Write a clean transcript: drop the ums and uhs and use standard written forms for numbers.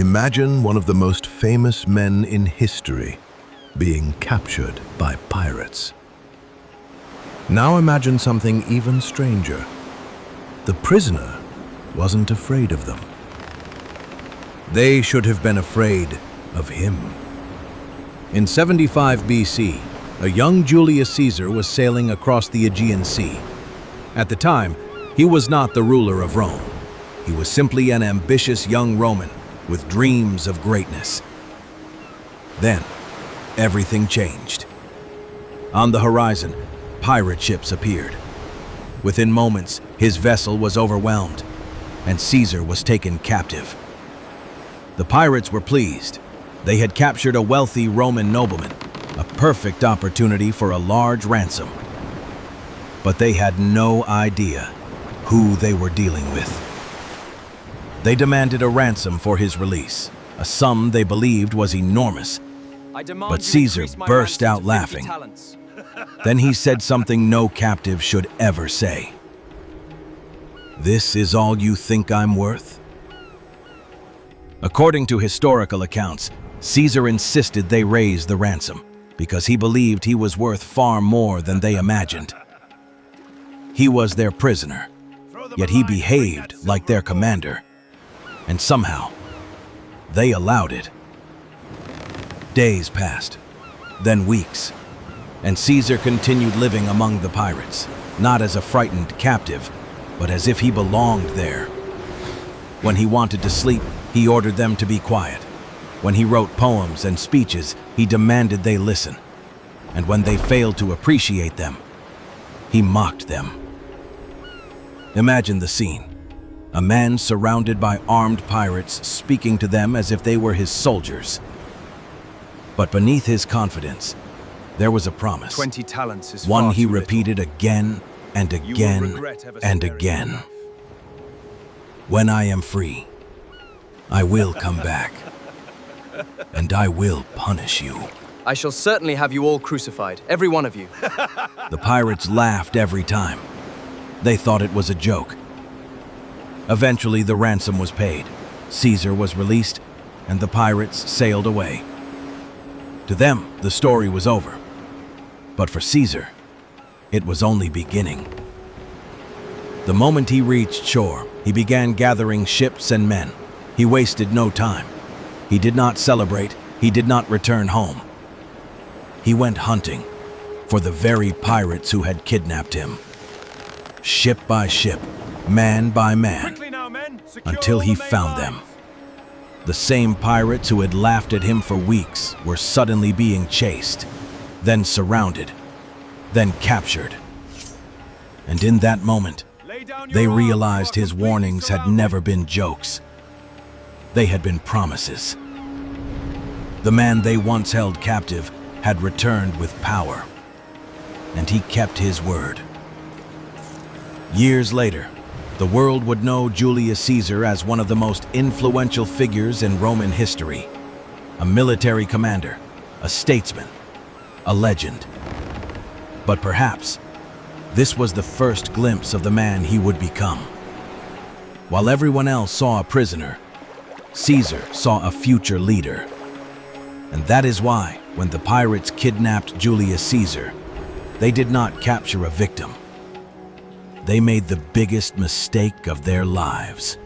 Imagine one of the most famous men in history being captured by pirates. Now imagine something even stranger. The prisoner wasn't afraid of them. They should have been afraid of him. In 75 BC, a young Julius Caesar was sailing across the Aegean Sea. At the time, he was not the ruler of Rome. He was simply an ambitious young Roman with dreams of greatness. Then, everything changed. On the horizon, pirate ships appeared. Within moments, his vessel was overwhelmed, and Caesar was taken captive. The pirates were pleased. They had captured a wealthy Roman nobleman, a perfect opportunity for a large ransom. But they had no idea who they were dealing with. They demanded a ransom for his release, a sum they believed was enormous. But Caesar burst out laughing. Then he said something no captive should ever say. "This is all you think I'm worth?" According to historical accounts, Caesar insisted they raise the ransom because he believed he was worth far more than they imagined. He was their prisoner, yet he behaved like their commander. And somehow, they allowed it. Days passed, then weeks, and Caesar continued living among the pirates, not as a frightened captive, but as if he belonged there. When he wanted to sleep, he ordered them to be quiet. When he wrote poems and speeches, he demanded they listen. And when they failed to appreciate them, he mocked them. Imagine the scene. A man surrounded by armed pirates speaking to them as if they were his soldiers. But beneath his confidence, there was a promise. 20 talents is one far he too repeated again and again and again. "When I am free, I will come back, and I will punish you." I shall certainly have you all crucified, every one of you. The pirates laughed every time. They thought it was a joke. Eventually, the ransom was paid. Caesar was released, and the pirates sailed away. To them, the story was over. But for Caesar, it was only beginning. The moment he reached shore, he began gathering ships and men. He wasted no time. He did not celebrate. He did not return home. He went hunting for the very pirates who had kidnapped him. Ship by ship, man by man, until he found them. The same pirates who had laughed at him for weeks were suddenly being chased, then surrounded, then captured. And in that moment, they realized his warnings had never been jokes. They had been promises. The man they once held captive had returned with power, and he kept his word. Years later, the world would know Julius Caesar as one of the most influential figures in Roman history. A military commander, a statesman, a legend. But perhaps, this was the first glimpse of the man he would become. While everyone else saw a prisoner, Caesar saw a future leader. And that is why, when the pirates kidnapped Julius Caesar, they did not capture a victim. They made the biggest mistake of their lives.